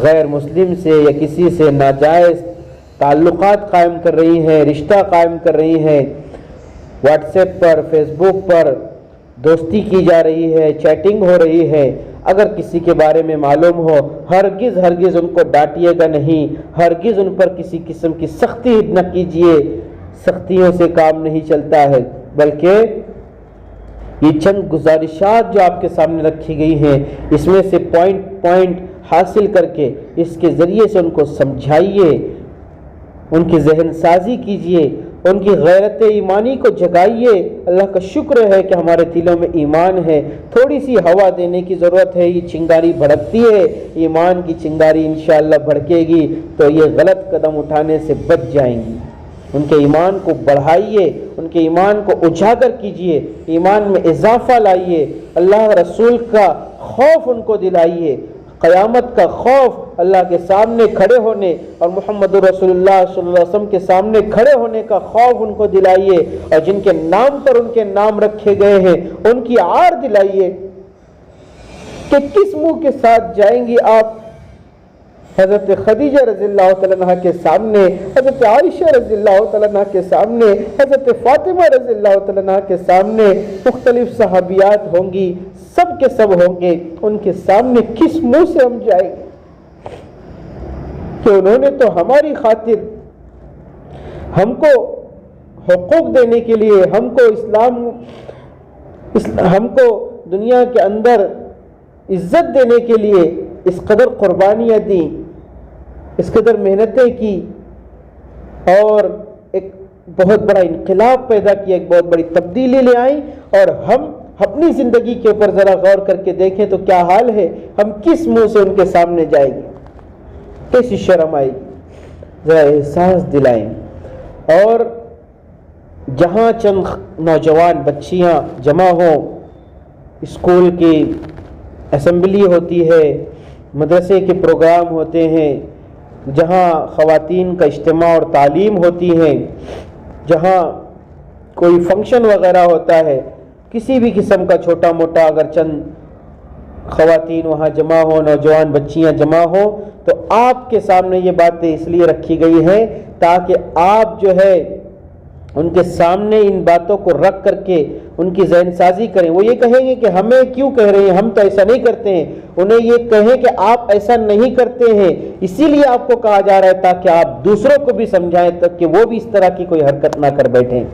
Speaker 1: غیر مسلم سے یا کسی سے ناجائز تعلقات قائم کر رہی ہیں، رشتہ قائم کر رہی ہیں، واٹس ایپ پر، فیس بک پر دوستی کی جا رہی ہے، چیٹنگ ہو رہی ہے، اگر کسی کے بارے میں معلوم ہو، ہرگز ان کو ڈانٹیے گا نہیں، ہرگز ان پر کسی قسم کی سختی نہ کیجیے، سختیوں سے کام نہیں چلتا ہے، بلکہ یہ چند گزارشات جو آپ کے سامنے رکھی گئی ہیں، اس میں سے پوائنٹ حاصل کر کے اس کے ذریعے سے ان کو سمجھائیے، ان کی ذہن سازی کیجیے، ان کی غیرت ایمانی کو جگائیے۔ اللہ کا شکر ہے کہ ہمارے دلوں میں ایمان ہے، تھوڑی سی ہوا دینے کی ضرورت ہے، یہ چنگاری بھڑکتی ہے، ایمان کی چنگاری انشاءاللہ بھڑکے گی تو یہ غلط قدم اٹھانے سے بچ جائیں گی۔ ان کے ایمان کو بڑھائیے، ان کے ایمان کو اجاگر کیجیے، ایمان میں اضافہ لائیے، اللہ رسول کا خوف ان کو دلائیے، قیامت کا خوف، اللہ کے سامنے کھڑے ہونے اور محمد رسول اللہ صلی اللہ علیہ وسلم کے سامنے کھڑے ہونے کا خوف ان کو دلائیے، اور جن کے نام پر ان کے نام رکھے گئے ہیں ان کی عار دلائیے کہ کس منہ کے ساتھ جائیں گی آپ حضرت خدیجہ رضی اللہ تعالیٰ عنہ کے سامنے، حضرت عائشہ رضی اللہ تعالیٰ عنہ کے سامنے، حضرت فاطمہ رضی اللہ تعالیٰ عنہ کے سامنے، مختلف صحابیات ہوں گی، سب کے سب ہوں گے، ان کے سامنے کس منہ سے ہم جائیں گے کہ انہوں نے تو ہماری خاطر ہم کو حقوق دینے کے لیے، ہم کو دنیا کے اندر عزت دینے کے لیے اس قدر قربانیاں دیں، اس قدر محنتیں کی، اور ایک بہت بڑا انقلاب پیدا کیا، ایک بہت بڑی تبدیلی لے آئیں، اور ہم اپنی زندگی کے اوپر ذرا غور کر کے دیکھیں تو کیا حال ہے، ہم کس منہ سے ان کے سامنے جائیں گے، کیسی شرم آئی، ذرا احساس دلائیں۔ اور جہاں چند نوجوان بچیاں جمع ہوں، اسکول کی اسمبلی ہوتی ہے، مدرسے کے پروگرام ہوتے ہیں، جہاں خواتین کا اجتماع اور تعلیم ہوتی ہے، جہاں کوئی فنکشن وغیرہ ہوتا ہے، کسی بھی قسم کا چھوٹا موٹا اگر چند خواتین وہاں جمع ہو، نوجوان بچیاں جمع ہو، تو آپ کے سامنے یہ باتیں اس لیے رکھی گئی ہیں تاکہ آپ جو ہے ان کے سامنے ان باتوں کو رکھ کر کے ان کی ذہن سازی کریں۔ وہ یہ کہیں گے کہ ہمیں کیوں کہہ رہے ہیں، ہم تو ایسا نہیں کرتے ہیں، انہیں یہ کہیں کہ آپ ایسا نہیں کرتے ہیں، اسی لیے آپ کو کہا جا رہا ہے تاکہ آپ دوسروں کو بھی سمجھائیں تک کہ وہ بھی اس طرح کی کوئی حرکت نہ کر بیٹھیں۔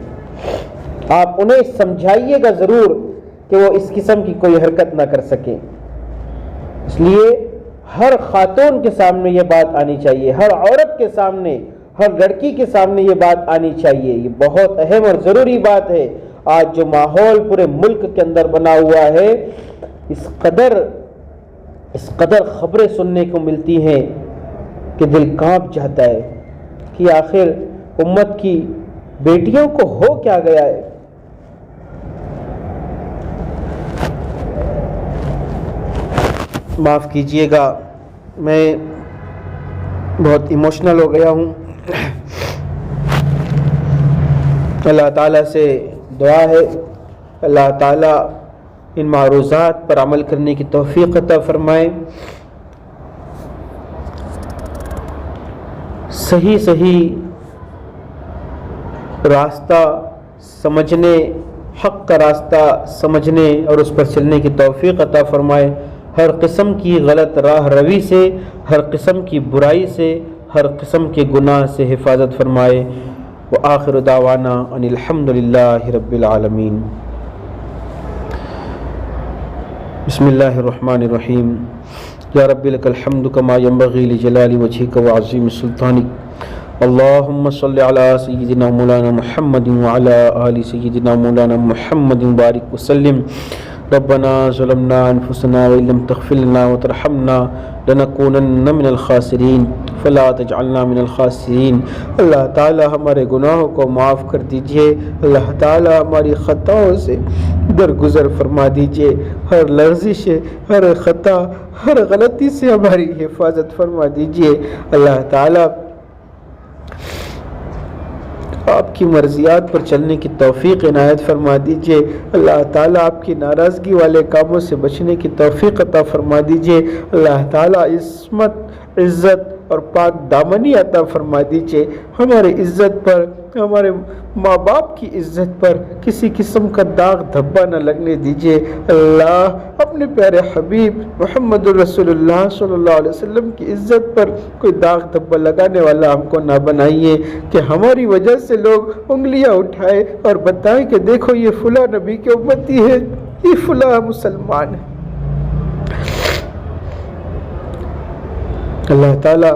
Speaker 1: آپ انہیں سمجھائیے گا ضرور کہ وہ اس قسم کی کوئی حرکت نہ کر سکیں۔ اس لیے ہر خاتون کے سامنے یہ بات آنی چاہیے، ہر عورت کے سامنے، ہر لڑکی کے سامنے یہ بات آنی چاہیے۔ یہ بہت اہم اور ضروری بات ہے۔ آج جو ماحول پورے ملک کے اندر بنا ہوا ہے، اس قدر خبریں سننے کو ملتی ہیں کہ دل کانپ جاتا ہے کہ آخر امت کی بیٹیوں کو ہو کیا گیا ہے۔ معاف کیجئے گا، میں بہت ایموشنل ہو گیا ہوں۔ اللہ تعالیٰ سے دعا ہے اللہ تعالیٰ ان معروضات پر عمل کرنے کی توفیق عطا فرمائے، صحیح راستہ سمجھنے، حق کا راستہ سمجھنے اور اس پر چلنے کی توفیق عطا فرمائے، ہر قسم کی غلط راہ روی سے، ہر قسم کی برائی سے، ہر قسم کے گناہ سے حفاظت فرمائے۔ وآخر دعوانا ان الحمد للہ رب العالمین۔ بسم اللہ الرحمن الرحیم۔ یا رب لک الحمد کما ینبغی لجلال وجہک وعظیم سلطانک، اللہم صل علی سیدنا مولانا محمد وعلی آل سیدنا مولانا محمد بارک وسلم۔ ربنا ظلمنا انفسنا وان لم تغفر لنا وترحمنا لنکونن من الخاسرین فلا تجعلنا من الخاسرین۔ اللہ تعالی ہمارے گناہوں کو معاف کر دیجئے، اللہ تعالی ہماری خطاؤں سے درگزر فرما دیجئے، ہر لغزش، ہر خطا، ہر غلطی سے ہماری حفاظت فرما دیجئے۔ اللہ تعالی آپ کی مرضیات پر چلنے کی توفیق عنایت فرما دیجئے، اللہ تعالیٰ آپ کی ناراضگی والے کاموں سے بچنے کی توفیق عطا فرما دیجئے، اللہ تعالیٰ عصمت، عزت اور پاک دامنی عطا فرما دیجئے، ہمارے عزت پر، ہمارے ماں باپ کی عزت پر کسی قسم کا داغ دھبا نہ لگنے دیجئے۔ اللہ اپنے پیارے حبیب محمد رسول اللہ صلی اللہ علیہ وسلم کی عزت پر کوئی داغ دھبا لگانے والا ہم کو نہ بنائیے کہ ہماری وجہ سے لوگ انگلیاں اٹھائے اور بتائیں کہ دیکھو یہ فلاں نبی کے امتی ہے، یہ فلاں مسلمان ہے۔ اللہ تعالیٰ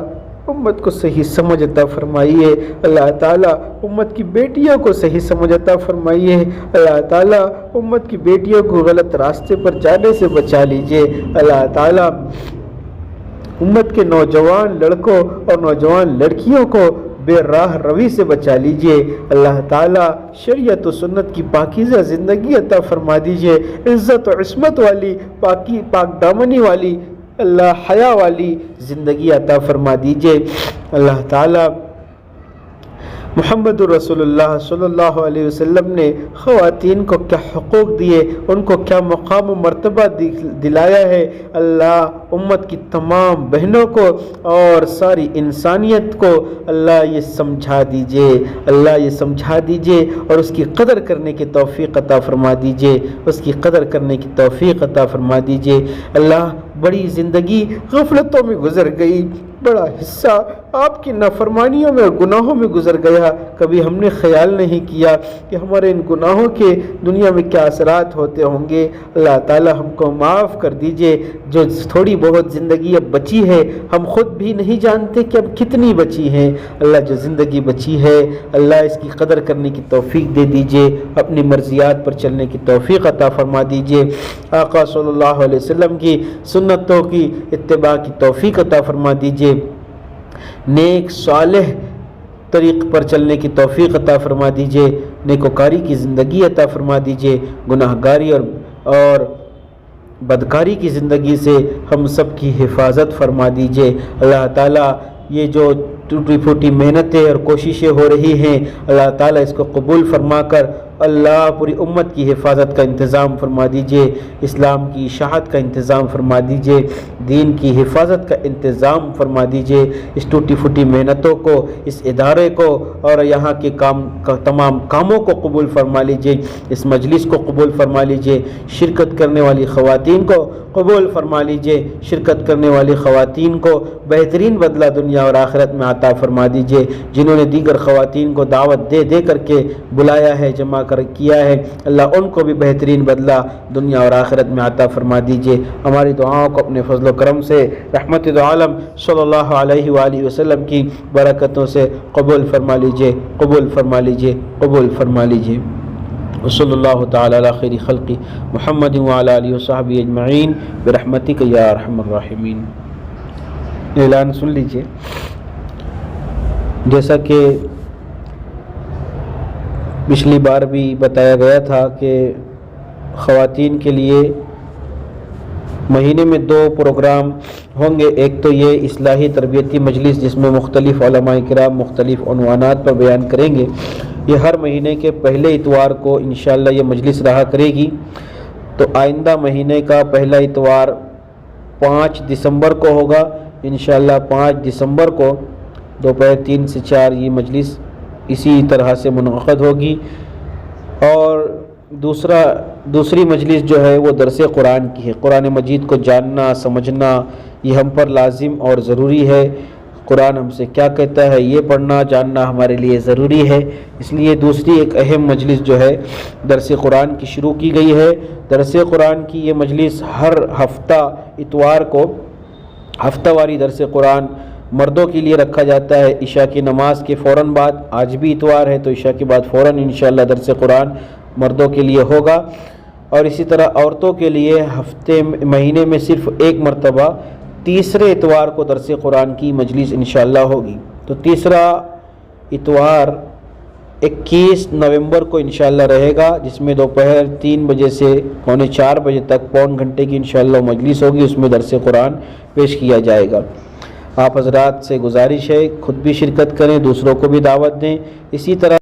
Speaker 1: امت کو صحیح سمجھ عطا فرمائیے، اللہ تعالیٰ امت کی بیٹیوں کو صحیح سمجھ عطا فرمائیے، اللہ تعالیٰ امت کی بیٹیوں کو غلط راستے پر جانے سے بچا لیجئے، اللہ تعالیٰ امت کے نوجوان لڑکوں اور نوجوان لڑکیوں کو بے راہ روی سے بچا لیجئے۔ اللہ تعالیٰ شریعت و سنت کی پاکیزہ زندگی عطا فرما دیجئے، عزت و عصمت والی پاک دامنی والی اللہ حیا والی زندگی عطا فرما دیجئے۔ اللہ تعالیٰ محمد رسول اللہ صلی اللہ علیہ وسلم نے خواتین کو کیا حقوق دیے، ان کو کیا مقام و مرتبہ دلایا ہے، اللہ امت کی تمام بہنوں کو اور ساری انسانیت کو اللہ یہ سمجھا دیجئے، اللہ یہ سمجھا دیجئے اور اس کی قدر کرنے کی توفیق عطا فرما دیجئے، اس کی قدر کرنے کی توفیق عطا فرما دیجئے۔ اللہ بڑی زندگی غفلتوں میں گزر گئی، بڑا حصہ آپ کی نافرمانیوں میں اور گناہوں میں گزر گیا، کبھی ہم نے خیال نہیں کیا کہ ہمارے ان گناہوں کے دنیا میں کیا اثرات ہوتے ہوں گے۔ اللہ تعالی ہم کو معاف کر دیجئے، جو تھوڑی بہت زندگی اب بچی ہے ہم خود بھی نہیں جانتے کہ اب کتنی بچی ہیں، اللہ جو زندگی بچی ہے اللہ اس کی قدر کرنے کی توفیق دے دیجئے، اپنی مرضیات پر چلنے کی توفیق عطا فرما دیجئے، آقا صلی اللہ علیہ وسلم کی سنتوں کی اتباع کی توفیق عطا فرما دیجئے، نیک صالح طریق پر چلنے کی توفیق عطا فرما دیجئے، نیکوکاری کی زندگی عطا فرما دیجئے، گناہ گاری اور بدکاری کی زندگی سے ہم سب کی حفاظت فرما دیجئے۔ اللہ تعالیٰ یہ جو ٹوٹی پھوٹی محنتیں اور کوششیں ہو رہی ہیں اللہ تعالیٰ اس کو قبول فرما کر اللہ پوری امت کی حفاظت کا انتظام فرما دیجئے، اسلام کی اشاعت کا انتظام فرما دیجئے، دین کی حفاظت کا انتظام فرما دیجئے، اس ٹوٹی پھوٹی محنتوں کو، اس ادارے کو اور یہاں کے تمام کاموں کو قبول فرما لیجئے، اس مجلس کو قبول فرما لیجئے، شرکت کرنے والی خواتین کو قبول فرما لیجئے، شرکت کرنے والی خواتین کو بہترین بدلہ دنیا اور آخرت میں عطا فرما دیجئے، جنہوں نے دیگر خواتین کو دعوت دے کر کے بلایا ہے، جمع کیا ہے، اللہ ان کو بھی بہترین بدلہ دنیا اور آخرت میں عطا فرما دیجئے۔ ہماری دعاؤں کو اپنے فضل و کرم سے رحمت دو عالم صلی اللہ علیہ وآلہ وسلم کی برکتوں سے قبول فرما لیجئے، قبول فرما لیجئے، قبول فرما لیجئے۔ وصلی اللہ تعالی علی خیر خلق محمد وعلی آلہ وصحبہ اجمعین برحمتک یا ارحم الراحمین۔ اعلان سن لیجئے، جیسا کہ پچھلی بار بھی بتایا گیا تھا کہ خواتین کے لیے مہینے میں 2 پروگرام ہوں گے، ایک تو یہ اصلاحی تربیتی مجلس جس میں مختلف علماء کرام مختلف عنوانات پر بیان کریں گے، یہ ہر مہینے کے پہلے اتوار کو انشاءاللہ یہ مجلس رہا کرے گی۔ تو آئندہ مہینے کا پہلا اتوار 5 دسمبر کو ہوگا انشاءاللہ، 5 دسمبر کو دوپہر 3 سے 4 یہ مجلس اسی طرح سے منعقد ہوگی۔ اور دوسری مجلس جو ہے وہ درس قرآن کی ہے۔ قرآن مجید کو جاننا سمجھنا یہ ہم پر لازم اور ضروری ہے، قرآن ہم سے کیا کہتا ہے یہ پڑھنا جاننا ہمارے لیے ضروری ہے، اس لیے دوسری ایک اہم مجلس جو ہے درس قرآن کی شروع کی گئی ہے۔ درس قرآن کی یہ مجلس ہر ہفتہ اتوار کو ہفتہ واری درس قرآن مردوں کے لیے رکھا جاتا ہے، عشاء کی نماز کے فوراً بعد، آج بھی اتوار ہے تو عشاء کے بعد فوراً انشاءاللہ درس قرآن مردوں کے لیے ہوگا۔ اور اسی طرح عورتوں کے لیے مہینے میں صرف ایک مرتبہ تیسرے اتوار کو درس قرآن کی مجلس انشاءاللہ ہوگی۔ تو تیسرا اتوار 21 نومبر کو انشاءاللہ رہے گا، جس میں دوپہر 3 بجے سے 3:45 بجے تک پون گھنٹے کی انشاءاللہ مجلس ہوگی، اس میں درس قرآن پیش کیا جائے گا۔ آپ حضرات سے گزارش ہے خود بھی شرکت کریں، دوسروں کو بھی دعوت دیں۔ اسی طرح